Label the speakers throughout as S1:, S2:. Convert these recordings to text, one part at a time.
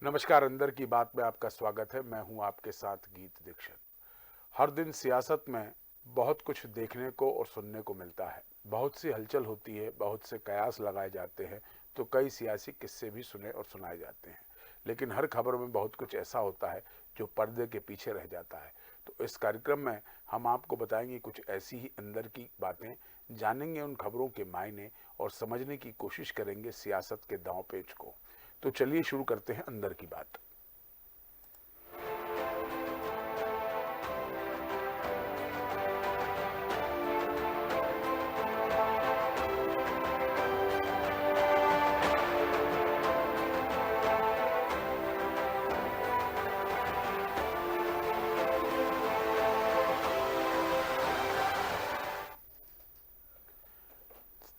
S1: नमस्कार। अंदर की बात में आपका स्वागत है। मैं हूं आपके साथ गीत दीक्षित। हर दिन सियासत में बहुत कुछ देखने को और सुनने को मिलता है। बहुत सी हलचल होती है, बहुत से कयास लगाए जाते हैं, तो कई सियासी किस्से भी सुने और सुनाए जाते हैं। लेकिन हर खबर में बहुत कुछ ऐसा होता है जो पर्दे के पीछे रह जाता है। तो इस कार्यक्रम में हम आपको बताएंगे कुछ ऐसी ही अंदर की बातें, जानेंगे उन खबरों के मायने और समझने की कोशिश करेंगे सियासत के दांव पेच को। तो चलिए शुरू करते हैं अंदर की बात।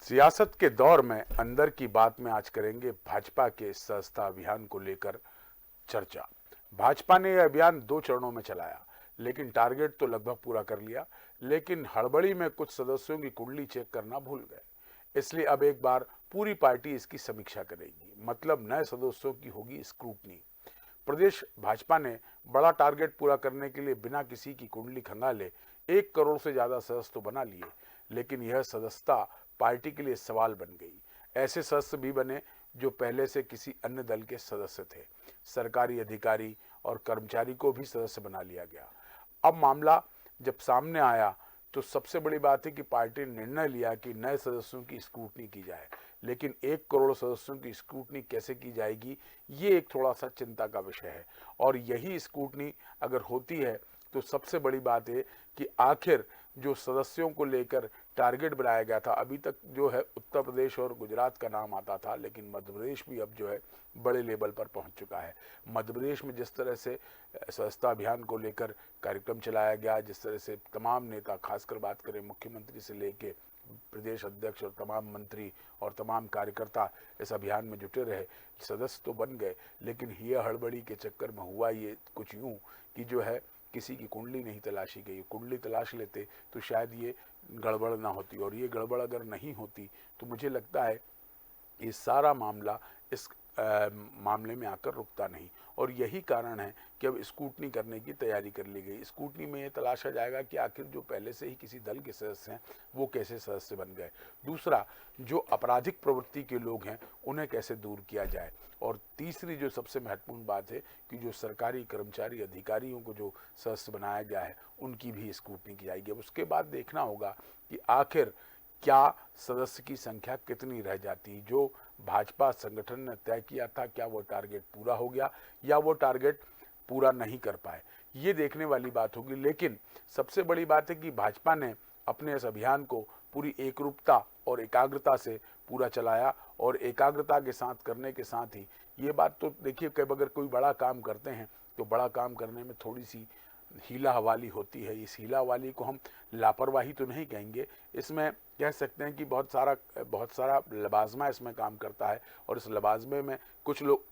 S1: सियासत के दौर में अंदर की बात में आज करेंगे भाजपा के सदस्यता अभियान को लेकर चर्चा। भाजपा ने यह अभियान 2 चरणों में चलाया, लेकिन टारगेट तो लगभग पूरा कर लिया। लेकिन हड़बड़ी में कुछ सदस्यों की कुंडली चेक करना भूल गए। इसलिए अब एक बार पूरी पार्टी इसकी समीक्षा करेगी, मतलब नए सदस्यों की होगी स्क्रूटनी। प्रदेश भाजपा ने बड़ा टारगेट पूरा करने के लिए बिना किसी की कुंडली खंगाले 1 करोड़ से ज्यादा सदस्य तो बना लिए, लेकिन यह सदस्यता पार्टी के लिए सवाल बन गई। ऐसे सदस्य भी बने जो पहले से किसी अन्य दल के सदस्य थे। सरकारी अधिकारी और कर्मचारी को भी सदस्य बना लिया गया। अब मामला जब सामने आया तो सबसे बड़ी बात है कि पार्टी ने निर्णय लिया कि नए सदस्यों की स्क्रूटनी की जाए। लेकिन 1 करोड़ सदस्यों की स्क्रूटनी कैसे की जाएगी, ये एक थोड़ा सा चिंता का विषय है। और यही स्क्रूटनी अगर होती है तो सबसे बड़ी बात है कि आखिर जो सदस्यों को लेकर टारगेट बनाया गया था, अभी तक जो है उत्तर प्रदेश और गुजरात का नाम आता था, लेकिन मध्य प्रदेश भी अब जो है बड़े लेवल पर पहुंच चुका है। मध्य प्रदेश में जिस तरह से सदस्यता अभियान को लेकर कार्यक्रम चलाया गया, जिस तरह से तमाम नेता, खासकर बात करें मुख्यमंत्री से लेके प्रदेश अध्यक्ष और तमाम मंत्री और तमाम कार्यकर्ता इस अभियान में जुटे रहे, सदस्य तो बन गए, लेकिन ये हड़बड़ी के चक्कर में हुआ ये कुछ यूं कि जो है किसी की कुंडली नहीं तलाशी गई। कुंडली तलाश लेते तो शायद ये गड़बड़ ना होती, और ये गड़बड़ अगर नहीं होती तो मुझे लगता है ये सारा मामला इस मामले में आकर रुकता नहीं। और यही कारण है कि अब स्कूटनी करने की तैयारी कर ली गई। स्कूटनी में ये तलाशा जाएगा कि आखिर जो पहले से ही किसी दल के सदस्य हैं वो कैसे सदस्य बन गए। दूसरा, जो आपराधिक प्रवृत्ति के लोग हैं उन्हें कैसे दूर किया जाए। और तीसरी जो सबसे महत्वपूर्ण बात है कि जो सरकारी कर्मचारी अधिकारियों को जो सदस्य बनाया गया है उनकी भी स्कूटनी की जाएगी। अब उसके बाद देखना होगा कि आखिर क्या सदस्य की संख्या कितनी रह जाती। जो भाजपा संगठन ने तय किया था, क्या वो टारगेट पूरा हो गया या वो टारगेट पूरा नहीं कर पाए, ये देखने वाली बात होगी। लेकिन सबसे बड़ी बात है कि भाजपा ने अपने इस अभियान को पूरी एकरूपता और एकाग्रता से पूरा चलाया। और एकाग्रता के साथ करने के साथ ही ये बात तो देखिए, कब अगर कोई बड़ा काम करते हैं तो बड़ा काम करने में थोड़ी सी हीला हवाली होती है। इस हीला हवाली को हम लापरवाही तो नहीं कहेंगे, इसमें कह सकते हैं कि बहुत सारा लबाजमा इसमें काम करता है। और इस लबाजमे में कुछ लोग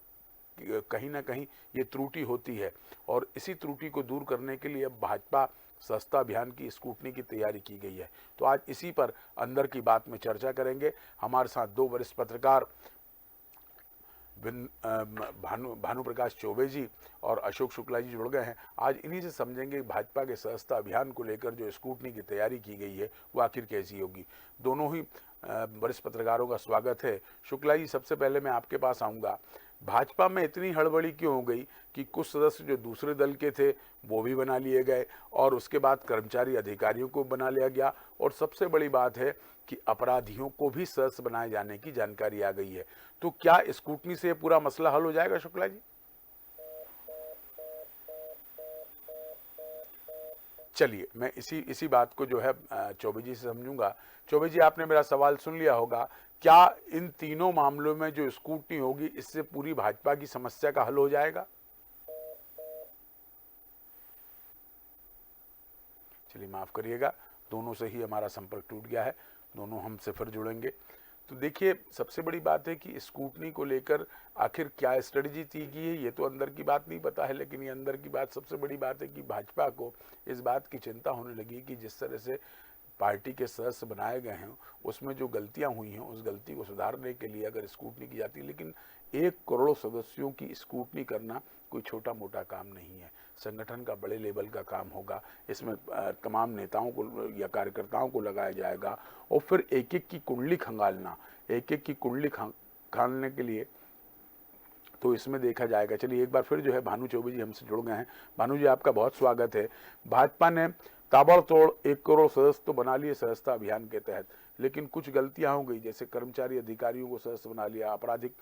S1: कहीं ना कहीं ये त्रुटि होती है, और इसी त्रुटि को दूर करने के लिए अब भाजपा सस्ता अभियान की स्कूटनी की तैयारी की गई है। तो आज इसी पर अंदर की बात में चर्चा करेंगे। हमारे साथ 2 वरिष्ठ पत्रकार भानु प्रकाश चौबे जी और अशोक शुक्ला जी जुड़ गए हैं। आज इन्हीं से समझेंगे भाजपा के सदस्यता अभियान को लेकर जो स्क्रूटनी की तैयारी की गई है वो आखिर कैसी होगी। दोनों ही वरिष्ठ पत्रकारों का स्वागत है। शुक्ला जी, सबसे पहले मैं आपके पास आऊँगा। भाजपा में इतनी हड़बड़ी क्यों हो गई कि कुछ सदस्य जो दूसरे दल के थे वो भी बना लिए गए, और उसके बाद कर्मचारी अधिकारियों को बना लिया गया, और सबसे बड़ी बात है कि अपराधियों को भी सदस्य बनाए जाने की जानकारी आ गई है। तो क्या स्कूटनी से पूरा मसला हल हो जाएगा शुक्ला जी? चलिए, मैं इसी इसी बात को जो है चौबे जी से समझूंगा। चौबे जी, आपने मेरा सवाल सुन लिया होगा। क्या इन तीनों मामलों में जो स्कूटनी होगी इससे पूरी भाजपा की समस्या का हल हो जाएगा? चलिए, माफ़ करिएगा, दोनों से ही हमारा संपर्क टूट गया है। दोनों हमसे फिर जुड़ेंगे। तो देखिए, सबसे बड़ी बात है कि स्कूटनी को लेकर आखिर क्या स्ट्रेटजी की गई है, ये तो अंदर की बात नहीं पता है। लेकिन ये अंदर की बात, सबसे बड़ी बात है कि भाजपा को इस बात की चिंता होने लगी कि जिस तरह से पार्टी के सदस्य बनाए गए हैं उसमें जो गलतियां हुई हैं उस गलती को सुधारने के लिए अगर स्क्रूटनी की जाती है, लेकिन 1 करोड़ सदस्यों की स्क्रूटनी करना कोई छोटा मोटा काम नहीं है, संगठन का बड़े लेवल का काम होगा। इसमें तमाम नेताओं को या कार्यकर्ताओं को लगाया जाएगा और फिर एक एक की कुंडली खंगालना, एक एक की कुंडली खंगालने के लिए तो इसमें देखा जाएगा। चलिए एक बार फिर जो है भानु चौबे जी हमसे जुड़ गए हैं। भानु जी आपका बहुत स्वागत है। भाजपा ने ताबड़तोड़ 1 करोड़ सदस्य तो बना लिए सदस्यता अभियान के तहत, लेकिन कुछ गलतियां हो गई, जैसे कर्मचारी अधिकारियों को सदस्य बना लिया, आपराधिक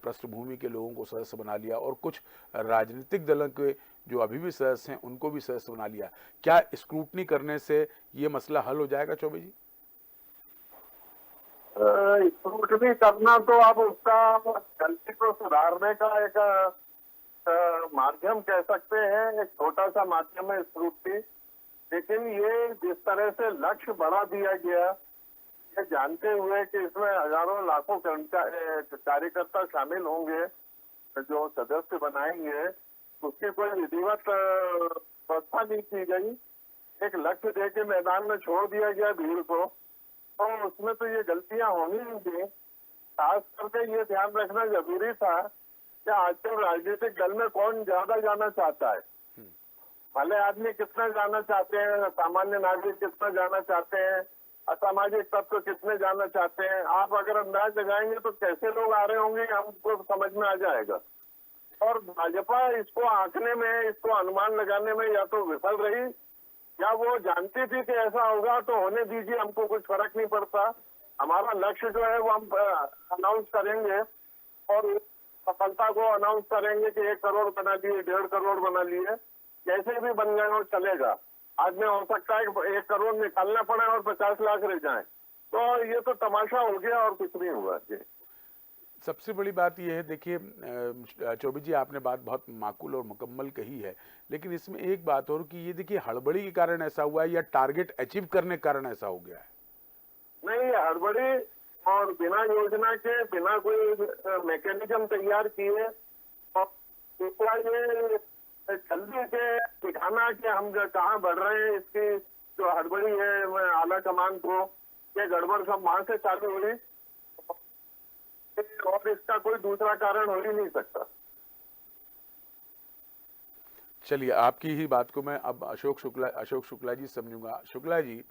S1: पृष्ठभूमि के लोगों को सदस्य बना लिया और कुछ राजनीतिक दलों के जो अभी भी सदस्य हैं उनको भी सदस्य बना लिया। क्या स्क्रूटनी करने से ये मसला हल हो जाएगा चौबे जी?
S2: स्क्रूटनी करना तो अब उसका गलती को सुधारने का एक माध्यम कह सकते हैं, एक छोटा सा माध्यम है स्क्रूटनी। लेकिन ये जिस तरह से लक्ष्य बढ़ा दिया गया, ये जानते हुए कि इसमें हजारों लाखों कार्यकर्ता शामिल होंगे जो सदस्य बनाएंगे, उसकी कोई विधिवत व्यवस्था नहीं की गई। एक लक्ष्य दे के मैदान में छोड़ दिया गया भीड़ को, तो उसमें तो ये गलतियां होनी ही थी। खास करके ये ध्यान रखना जरूरी था कि आजकल राजनीतिक दल में कौन ज्यादा जाना चाहता है। भले आदमी कितना जाना चाहते हैं, सामान्य नागरिक कितना जाना चाहते हैं, असामाजिक तत्व कितने जाना चाहते हैं, आप अगर अंदाज लगाएंगे तो कैसे लोग आ रहे होंगे हमको समझ में आ जाएगा। और भाजपा इसको आंकने में, इसको अनुमान लगाने में या तो विफल रही या वो जानती थी कि ऐसा होगा तो होने दीजिए, हमको कुछ फर्क नहीं पड़ता, हमारा लक्ष्य जो है वो हम अनाउंस करेंगे और सफलता को अनाउंस करेंगे कि 1 करोड़ बना लिए, 1.5 करोड़ बना लिए, कैसे भी बन जाए और चलेगा। आज में हो सकता है कि 1 करोड़ निकालना पड़े और 50 लाख रह जाए, तो ये तो तमाशा हो गया और कुछ नहीं हुआ।
S1: सबसे बड़ी बात यह है, देखिए चौबे जी आपने बात बहुत माकूल और मुकम्मल कही है, लेकिन इसमें एक बात और कि ये देखिए हड़बड़ी के कारण ऐसा हुआ है या टारगेट अचीव करने के कारण ऐसा हो गया है? नहीं,
S2: हड़बड़ी और बिना योजना के, बिना कोई मैकेनिज्म तैयार किए और दूसरा ये जल्दी से दिखाना कि हम कहाँ बढ़ रहे हैं, इसकी जो हड़बड़ी है आला कमान को, ये गड़बड़ सब वहां से चालू हुई और इसका कोई दूसरा कारण हो ही नहीं सकता।
S1: चलिए आपकी ही बात को मैं अब अशोक शुक्ला जी समझूंगा। शुक्ला जी,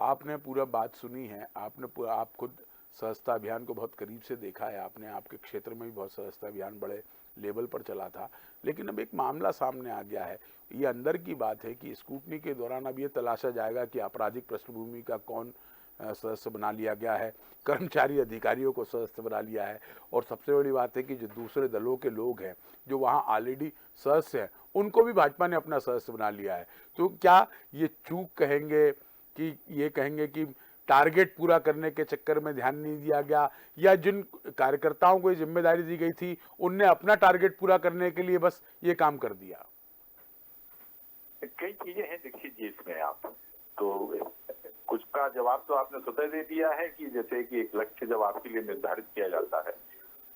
S1: आपने पूरा बात सुनी है, आप खुद सदस्यता अभियान को बहुत करीब से देखा है, आपने आपके क्षेत्र में भी बहुत सदस्यता अभियान बड़े लेवल पर चला था, लेकिन अब एक मामला सामने आ गया है। ये अंदर की बात है कि स्क्रूटनी के दौरान अब ये तलाशा जाएगा कि आपराधिक पृष्ठभूमि का कौन सदस्य बना लिया गया है, कर्मचारी अधिकारियों को सदस्य बना लिया है, और सबसे बड़ी बात है कि जो दूसरे दलों के लोग हैं जो वहाँ ऑलरेडी सदस्य हैं उनको भी भाजपा ने अपना सदस्य बना लिया है। तो क्या ये चूक कहेंगे कि ये कहेंगे कि टारगेट पूरा करने के चक्कर में ध्यान नहीं दिया गया, या जिन कार्यकर्ताओं को ये जिम्मेदारी दी गई थी उनने अपना टारगेट पूरा करने के लिए बस ये काम कर दिया?
S3: कई चीजें हैं देखिए जी इसमें, आप तो कुछ का जवाब तो आपने स्वतः दे दिया है कि जैसे कि एक लक्ष्य जब आपके लिए निर्धारित किया जाता है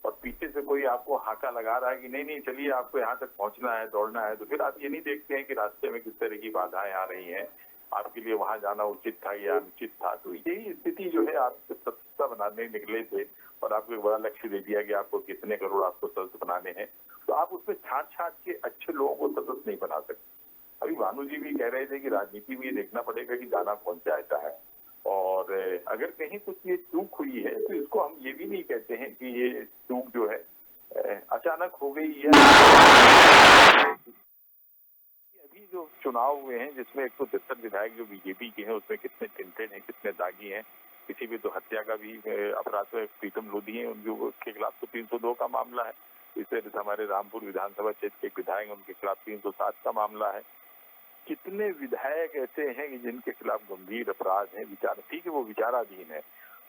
S3: और पीछे से कोई आपको हाका लगा रहा है कि नहीं नहीं चलिए आपको यहाँ तक पहुंचना है, दौड़ना है, तो फिर आप ये नहीं देखते हैं कि रास्ते में किस तरह की बाधाएं आ रही हैं, आपके लिए वहां जाना उचित था या अनुचित था। तो यही स्थिति जो है, आप सदस्यता बनाने निकले थे और आपको एक बड़ा लक्ष्य दे दिया कि आपको कितने करोड़ आपको सदस्य बनाने हैं, तो आप उसमें छाट के अच्छे लोगों को सदस्य नहीं बना सकते। अभी भानु जी भी कह रहे थे कि राजनीति में ये देखना पड़ेगा कि जाना कौन चाहता है, और अगर कहीं कुछ ये चूक हुई है तो इसको हम ये भी नहीं कहते हैं कि ये चूक जो है अचानक हो गई है। अभी जो चुनाव हुए हैं जिसमें 173 विधायक जो बीजेपी के हैं उसमें कितने टिंटेड हैं, कितने दागी हैं, किसी भी तो हत्या का भी अपराध में प्रीतम लोधी है, उनके खिलाफ तो 302 का मामला है। इससे हमारे रामपुर विधानसभा क्षेत्र के विधायक, उनके खिलाफ 307 का मामला है। कितने विधायक ऐसे हैं कि जिनके खिलाफ गंभीर अपराध हैं, विचार ठीक है वो विचाराधीन है।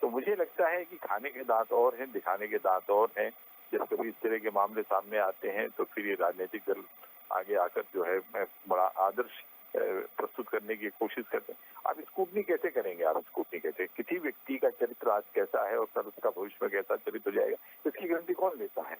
S3: तो मुझे लगता है कि खाने के दांत और हैं, दिखाने के दांत और हैं। जब कभी इस तरह के मामले सामने आते हैं तो फिर ये राजनीतिक दल आगे आकर जो है बड़ा आदर्श प्रस्तुत करने की कोशिश करते हैं। आप स्क्रूटनी कैसे करेंगे? आप स्क्रूटनी कैसे, किसी व्यक्ति का चरित्र आज कैसा है और कल उसका भविष्य में कैसा चरित्र हो जाएगा, इसकी गारंटी कौन लेता है?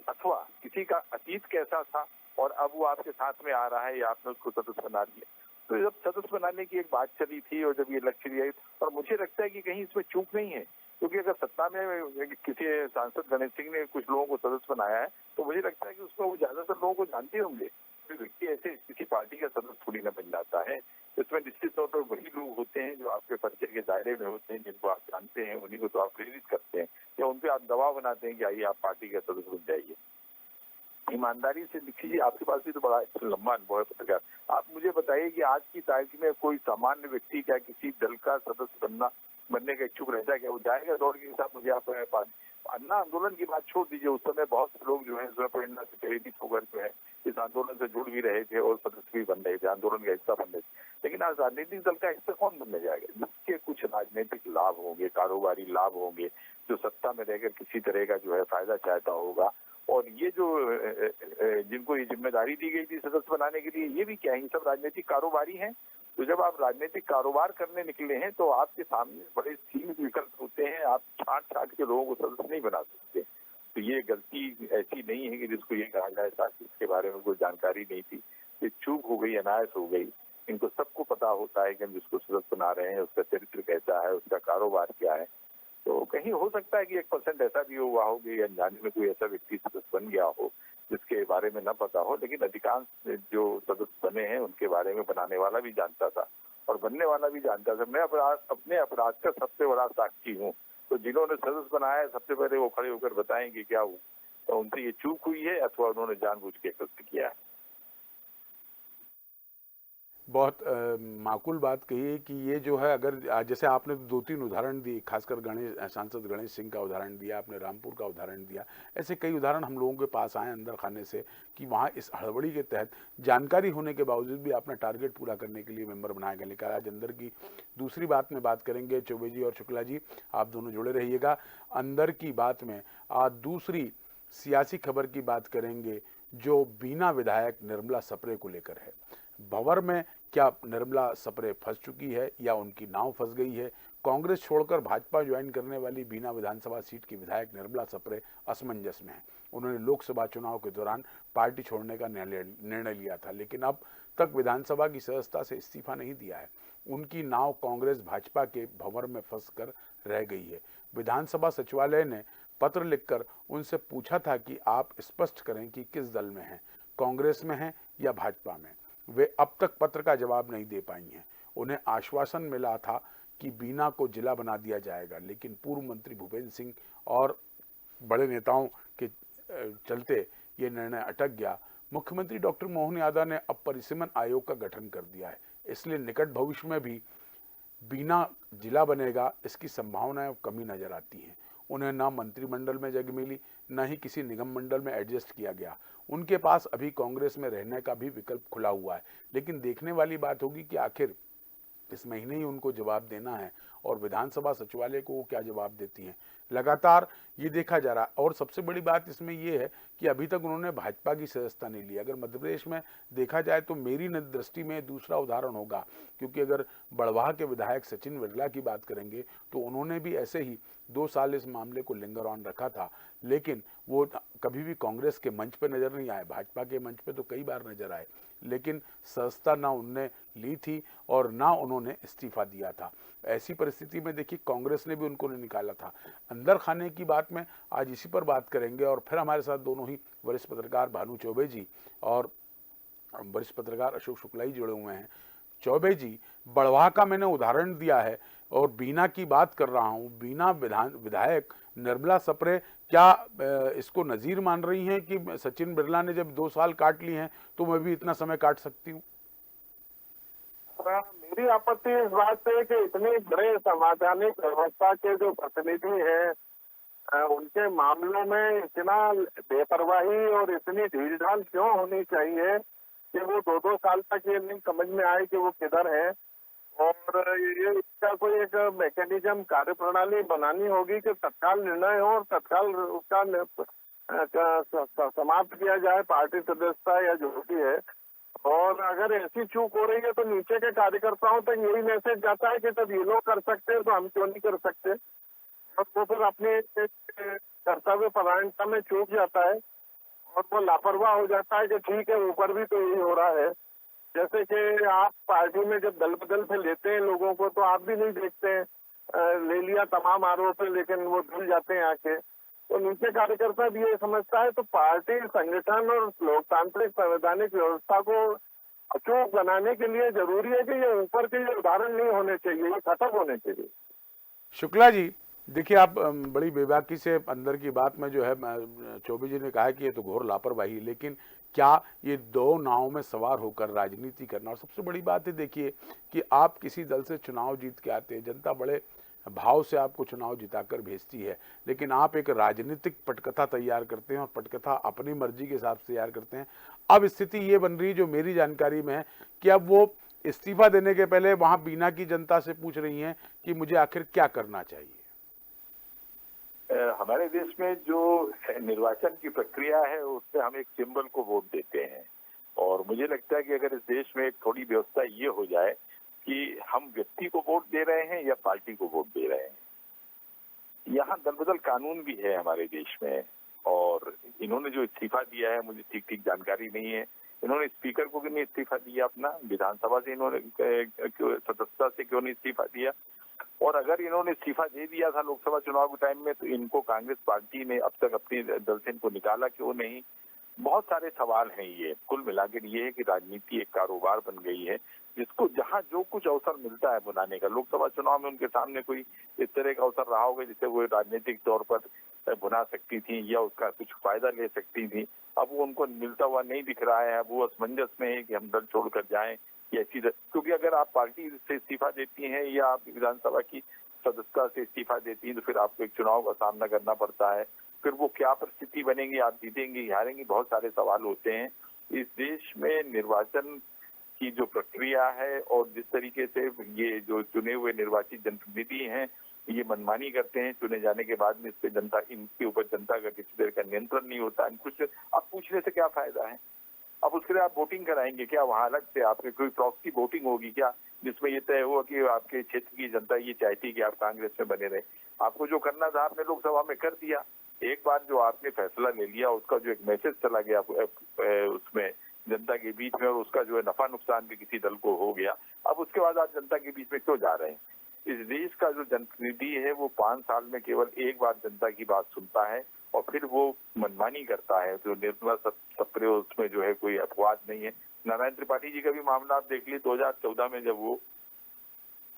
S3: अथवा किसी का अतीत कैसा था और अब वो आपके साथ में आ रहा है या आपने उसको सदस्य बना दिया, तो जब सदस्य बनाने की एक बात चली थी और जब ये लक्ष्य दिया, और मुझे लगता है कि कहीं इसमें चूक नहीं है, क्योंकि अगर सत्ता में किसी सांसद गणेश सिंह ने कुछ लोगों को सदस्य बनाया है तो मुझे लगता है कि उसमें वो ज्यादातर लोगों को जानते होंगे। कोई व्यक्ति ऐसे किसी पार्टी का सदस्य थोड़ी ना बन जाता है। इसमें निश्चित तौर पर वही लोग होते हैं जो आपके परिचय के दायरे में होते हैं, जिनको आप जानते हैं, उन्हीं को तो आप प्रेरित करते हैं या उन पर आप दबाव बनाते हैं कि आइए आप पार्टी का सदस्य बन जाइए। ईमानदारी से लिखिए, आपके पास भी तो बड़ा लंबा अनुभव है पत्रकार। आप मुझे बताइए कि आज की तारीख में कोई सामान्य व्यक्ति क्या किसी दल का सदस्य बनने का इच्छुक रहता है क्या? वो जाएगा दौड़ के साथ? मुझे आप अन्ना आंदोलन की बात छोड़ दीजिए, उस समय बहुत से लोग जो है उसमें प्रेरणा से प्रेरित होकर जो है इस आंदोलन से जुड़ भी रहे थे और सदस्य भी बन रहे थे, आंदोलन का हिस्सा बन रहे थे। लेकिन आज राजनीतिक दल का हिस्सा कौन बनने जाएगा? जिसके कुछ राजनीतिक लाभ होंगे, कारोबारी लाभ होंगे, जो सत्ता में रहकर किसी तरह का जो है फायदा चाहता होगा। और ये जो जिनको ये जिम्मेदारी दी गई थी सदस्य बनाने के लिए, ये भी क्या है, ये सब राजनीतिक कारोबारी हैं। तो जब आप राजनीतिक कारोबार करने निकले हैं तो आपके सामने बड़े सीमित विकल्प होते हैं, आप छांट के लोगों को सदस्य नहीं बना सकते। तो ये गलती ऐसी नहीं है कि जिसको ये कहा जाए था कि इसके बारे में कोई जानकारी नहीं थी। ये चूक हो गई, अनायस हो गई। इनको सबको पता होता है कि हम जिसको सदस्य बना रहे हैं उसका चरित्र कैसा है, उसका कारोबार क्या है। तो कहीं हो सकता है कि 1% ऐसा भी हुआ हो कि अनजाने में कोई ऐसा व्यक्ति सदस्य बन गया हो जिसके बारे में न पता हो, लेकिन अधिकांश जो सदस्य बने हैं उनके बारे में बनाने वाला भी जानता था और बनने वाला भी जानता था। मैं अपने अपराध का सबसे बड़ा साक्षी हूँ। तो जिन्होंने सदस्य बनाया सबसे पहले वो खड़े होकर बताएं कि क्या हुआ, तो उनसे ये चूक हुई है अथवा उन्होंने जानबूझ के कृत्य किया है।
S1: बहुत माकूल बात कही है कि ये जो है, अगर जैसे आपने 2-3 उदाहरण दिए, खासकर सांसद गणेश सिंह का उदाहरण दिया, आपने रामपुर का उदाहरण दिया, ऐसे कई उदाहरण हम लोगों के पास आए अंदर खाने से कि वहाँ इस हड़बड़ी के तहत जानकारी होने के बावजूद भी अपना टारगेट पूरा करने के लिए मेंबर बनाया गया। लेकिन आज अंदर की दूसरी बात में बात करेंगे। चौबे जी और शुक्ला जी, आप दोनों जुड़े रहिएगा। अंदर की बात में आज दूसरी सियासी खबर की बात करेंगे जो बीना विधायक निर्मला सप्रे को लेकर है। भंवर में क्या निर्मला सप्रे फंस चुकी है या उनकी नाव फंस गई है? कांग्रेस छोड़कर भाजपा ज्वाइन करने वाली बीना विधानसभा सीट की विधायक निर्मला सप्रे असमंजस में है। उन्होंने लोकसभा चुनाव के दौरान पार्टी छोड़ने का निर्णय लिया था, लेकिन अब तक विधानसभा की सदस्यता से इस्तीफा नहीं दिया है। उनकी नाव कांग्रेस भाजपा के भंवर में फंस कर रह गई है। विधानसभा सचिवालय ने पत्र लिखकर उनसे पूछा था कि आप स्पष्ट करें कि किस दल में हैं, कांग्रेस में हैं या भाजपा में। वे अब तक पत्र का जवाब नहीं दे पाई हैं। उन्हें आश्वासन मिला था कि बीना को जिला बना दिया जाएगा, लेकिन पूर्व मंत्री भूपेंद्र सिंह और बड़े नेताओं के चलते ये निर्णय अटक गया। मुख्यमंत्री डॉक्टर मोहन यादव ने अब परिसीमन आयोग का गठन कर दिया है, इसलिए निकट भविष्य में भी बीना जिला बनेगा इसकी संभावनाएं कमी नजर आती हैं। उन्हें ना मंत्रिमंडल में जगह मिली, न ही किसी निगम मंडल में एडजस्ट किया गया। उनके पास अभी कांग्रेस में रहने का भी विकल्प खुला हुआ है, लेकिन देखने वाली बात होगी कि आखिर इस महीने ही उनको जवाब देना है और विधानसभा सचिवालय को वो क्या जवाब देती हैं। लगातार ये देखा जा रहा है। और सबसे बड़ी बात इसमें ये है कि अभी तक उन्होंने भाजपा की सदस्यता नहीं ली। अगर मध्य प्रदेश में देखा जाए तो मेरी दृष्टि में दूसरा उदाहरण होगा, क्योंकि अगर बड़वाह के विधायक सचिन बिरला की बात करेंगे तो उन्होंने भी ऐसे ही 2 साल इस मामले को लिंगर ऑन रखा था, लेकिन वो कभी भी कांग्रेस के मंच पे नजर नहीं आए। भाजपा के मंच पे तो कई बार नजर आए, लेकिन सदस्यता ना उनने ली थी और ना उन्होंने इस्तीफा दिया था। ऐसी परिस्थिति में देखिए कांग्रेस ने भी उनको नहीं निकाला था। अंदर खाने की बात में आज इसी पर बात करेंगे और फिर हमारे साथ दोनों ही वरिष्ठ पत्रकार भानु चौबे जी और वरिष्ठ पत्रकार अशोक शुक्ला जी जुड़े हुए हैं। चौबे जी, बड़वाह का मैंने उदाहरण दिया है और बीना की बात कर रहा हूं। बीना विधायक निर्मला सप्रे क्या इसको नजीर मान रही हैं कि सचिन बिरला ने जब 2 साल काट लिए हैं तो मैं भी इतना समय काट सकती हूँ?
S2: मेरी आपत्ति इस बात से कि इतने बड़े संवैधानिक व्यवस्था के जो प्रतिनिधि हैं उनके मामलों में इतना बेपरवाही और इतनी ढील ढाल क्यों होनी चाहिए कि वो 2-2 साल तक ये नहीं समझ में आए कि वो किधर है। और ये इसका कोई एक मैकेनिज्म कार्यप्रणाली बनानी होगी कि तत्काल निर्णय हो और तत्काल उसका समाप्त किया जाए पार्टी सदस्यता या जो भी है। और अगर ऐसी चूक हो रही है तो नीचे के कार्यकर्ताओं तक यही मैसेज जाता है कि तब ये लोग कर सकते हैं तो हम क्यों नहीं कर सकते। और वो फिर अपने कर्तव्य परायणता में चूक जाता है और वो लापरवाह हो जाता है कि ठीक है ऊपर भी तो यही हो रहा है। जैसे कि आप पार्टी में जब दल बदल से लेते हैं लोगों को तो आप भी नहीं देखते हैं, ले लिया तमाम आरोप है लेकिन वो धुल जाते हैं आके। तो नीचे कार्यकर्ता भी ये समझता है, तो पार्टी संगठन और लोकतांत्रिक संवैधानिक व्यवस्था को अचूक बनाने के लिए जरूरी है कि ये ऊपर के ये उदाहरण नहीं होने चाहिए, ये खत्म होने चाहिए।
S1: शुक्ला जी, देखिए आप बड़ी बेबाकी से अंदर की बात में जो है चौबे जी ने कहा कि ये तो घोर लापरवाही, लेकिन क्या ये दो नावों में सवार होकर राजनीति करना, और सबसे बड़ी बात है देखिए कि आप किसी दल से चुनाव जीत के आते हैं, जनता बड़े भाव से आपको चुनाव जिताकर भेजती है, लेकिन आप एक राजनीतिक पटकथा तैयार करते हैं और पटकथा अपनी मर्जी के हिसाब से तैयार करते हैं। अब स्थिति ये बन रही है जो मेरी जानकारी में है कि अब वो इस्तीफा देने के पहले वहां बीना की जनता से पूछ रही हैं कि मुझे आखिर क्या करना चाहिए।
S3: हमारे देश में जो निर्वाचन की प्रक्रिया है उससे हम एक सिंबल को वोट देते हैं, और मुझे लगता है कि अगर इस देश में एक थोड़ी व्यवस्था ये हो जाए कि हम व्यक्ति को वोट दे रहे हैं या पार्टी को वोट दे रहे हैं। यहाँ दल बदल कानून भी है हमारे देश में, और इन्होंने जो इस्तीफा दिया है मुझे ठीक ठीक जानकारी नहीं है। इन्होंने स्पीकर को क्यों नहीं इस्तीफा दिया, अपना विधानसभा से इन्होंने सदस्यता से क्यों नहीं इस्तीफा दिया, और अगर इन्होंने इस्तीफा दे दिया था लोकसभा चुनाव के टाइम में तो इनको कांग्रेस पार्टी ने अब तक अपनी दल से इनको निकाला क्यों नहीं। बहुत सारे सवाल हैं। ये कुल मिलाकर ये है कि राजनीति एक कारोबार बन गई है जिसको जहां जो कुछ अवसर मिलता है बुलाने का। लोकसभा चुनाव में उनके सामने कोई इस तरह का अवसर रहा होगा जिससे वो राजनीतिक तौर पर बुला सकती थी या उसका कुछ फायदा ले सकती थी। अब वो उनको मिलता हुआ नहीं दिख रहा है। अब वो असमंजस में है कि हम दल छोड़कर जाएं या क्योंकि अगर आप पार्टी से इस्तीफा देती हैं या आप विधानसभा की सदस्यता से इस्तीफा देती हैं तो फिर आपको एक चुनाव का सामना करना पड़ता है। फिर वो क्या परिस्थिति बनेगी, आप जीतेंगे हारेंगे, बहुत सारे सवाल होते हैं। इस देश में निर्वाचन की जो प्रक्रिया है और जिस तरीके से ये जो चुने हुए निर्वाचित जनप्रतिनिधि हैं ये मनमानी करते हैं चुने जाने के बाद में, इस पे जनता, इनके ऊपर जनता का किसी तरह का नियंत्रण नहीं होता। कुछ अब पूछने से क्या फायदा है। अब उसके लिए आप वोटिंग कराएंगे क्या, वहां अलग से आपके कोई प्रॉक्सी वोटिंग होगी क्या जिसमें ये तय हुआ कि आपके क्षेत्र की जनता ये चाहती है कि आप कांग्रेस में बने रहे। आपको जो करना था आपने लोकसभा में कर दिया। एक बार जो आपने फैसला ले लिया उसका जो एक मैसेज चला गया उसमें जनता के बीच में, और उसका जो है नफा नुकसान भी किसी दल को हो गया। अब उसके बाद आप जनता के बीच में क्यों जा रहे हैं। इस देश का जो जनप्रतिनिधि है वो 5 साल में केवल एक बार जनता की बात सुनता है और फिर वो मनमानी करता है। जो निर्मला सप्रे उसमें जो है कोई अपवाद नहीं है। नारायण त्रिपाठी जी का भी मामला आप देख लीजिए, 2014 में जब वो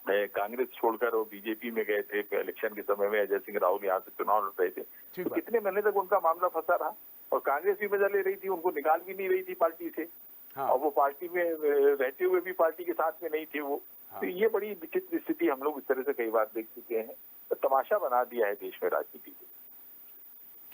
S3: कांग्रेस छोड़कर वो बीजेपी में गए थे इलेक्शन के समय में, अजय सिंह राहुल यहाँ से चुनाव लड़ रहे थे, तो कितने महीने तक उनका मामला फंसा रहा और कांग्रेस भी मजा ले रही थी, उनको निकाल भी नहीं रही थी पार्टी से। हाँ। और वो पार्टी में रहते हुए भी पार्टी के साथ में नहीं थे वो। हाँ। तो ये बड़ी विचित्र स्थिति हम लोग इस तरह से कई बार देख चुके हैं। तो तमाशा बना दिया है देश में राजनीति को।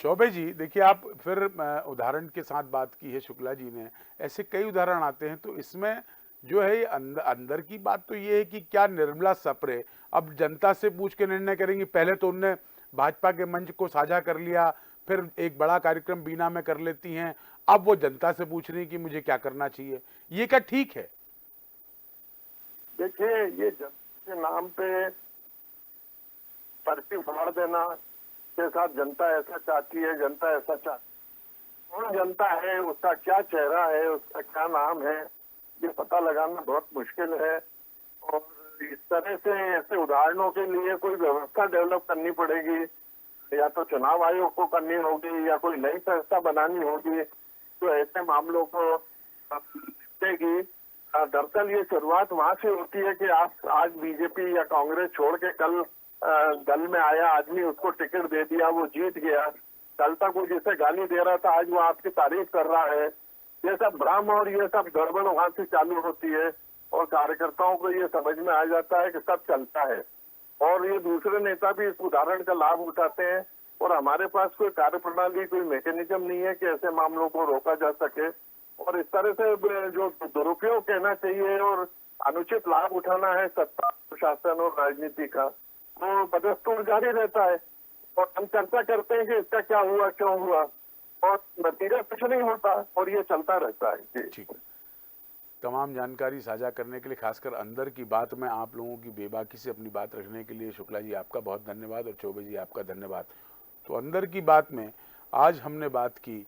S1: चौबे जी, देखिए आप फिर उदाहरण के साथ बात की है शुक्ला जी ने, ऐसे कई उदाहरण आते हैं। तो इसमें जो है ये अंदर की बात तो ये है कि क्या निर्मला सप्रे अब जनता से पूछ के निर्णय करेंगी। पहले तो उनने भाजपा के मंच को साझा कर लिया, फिर एक बड़ा कार्यक्रम बीना में कर लेती हैं, अब वो जनता से पूछ रही कि मुझे क्या करना चाहिए। ये क्या ठीक है?
S2: देखिए, ये जनता के नाम पे पर्ची फाड़ देना के साथ जनता ऐसा चाहती है, जनता ऐसा चाहती, कौन जनता है, उसका क्या चेहरा है, उसका क्या नाम है, ये पता लगाना बहुत मुश्किल है। और इस तरह से ऐसे उदाहरणों के लिए कोई व्यवस्था डेवलप करनी पड़ेगी, या तो चुनाव आयोग को करनी होगी या कोई नई संस्था बनानी होगी तो ऐसे मामलों को निपटेगी। दरअसल ये शुरुआत वहां से होती है कि आप आज बीजेपी या कांग्रेस छोड़ के कल दल में आया आदमी, उसको टिकट दे दिया, वो जीत गया। कल तक वो जिसे गाली दे रहा था आज वो आपकी तारीफ कर रहा है। ये सब भ्रम और ये सब गड़बड़ वहां से चालू होती है और कार्यकर्ताओं को ये समझ में आ जाता है कि सब चलता है, और ये दूसरे नेता भी इस उदाहरण का लाभ उठाते हैं। और हमारे पास कोई कार्यप्रणाली, कोई मैकेनिज्म नहीं है कि ऐसे मामलों को रोका जा सके। और इस तरह से जो दुरुपयोग कहना चाहिए और अनुचित लाभ उठाना है सत्ता, प्रशासन और राजनीति का, वो बदस्तूर जारी रहता है। और हम चर्चा करते हैं कि इसका क्या हुआ, क्यों हुआ, और नतीजा कुछ नहीं होता और ये चलता रहता है।
S1: ठीक है, तमाम जानकारी साझा करने के लिए, खासकर अंदर की बात में आप लोगों की बेबाकी से अपनी बात रखने के लिए शुक्ला जी आपका बहुत धन्यवाद, और चौबे जी आपका धन्यवाद। तो अंदर की बात में आज हमने बात की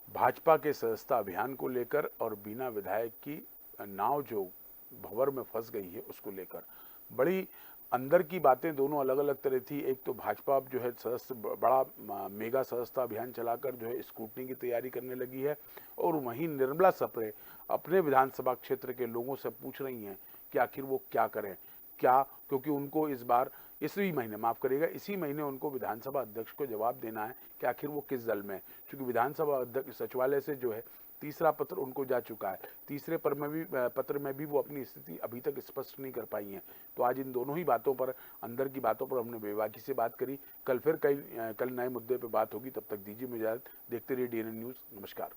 S1: भाजपा के सदस्यता अभियान को लेकर और बीना विधायक की नाव जो भंवर में फंस गई है उसको लेकर बड़ी अंदर की बातें दोनों अलग अलग तरह थी। एक तो भाजपा अब जो है बड़ा मेगा सदस्यता अभियान चलाकर जो है स्क्रूटनी की तैयारी करने लगी है, और वहीं निर्मला सप्रे अपने विधानसभा क्षेत्र के लोगों से पूछ रही हैं कि आखिर वो क्या करें, क्या, क्योंकि उनको इस बार इसी महीने, माफ करिएगा, इसी महीने उनको विधानसभा अध्यक्ष को जवाब देना है कि आखिर वो किस दल में है। क्योंकि विधानसभा अध्यक्ष सचिवालय से जो है तीसरा पत्र उनको जा चुका है, तीसरे पत्र में भी वो अपनी स्थिति अभी तक स्पष्ट नहीं कर पाई हैं। तो आज इन दोनों ही बातों पर, अंदर की बातों पर हमने बेबाकी से बात करी। कल फिर कल नए मुद्दे पर बात होगी। तब तक दीजिए मुझे इजाजत। देखते रहिए DNN न्यूज़। नमस्कार।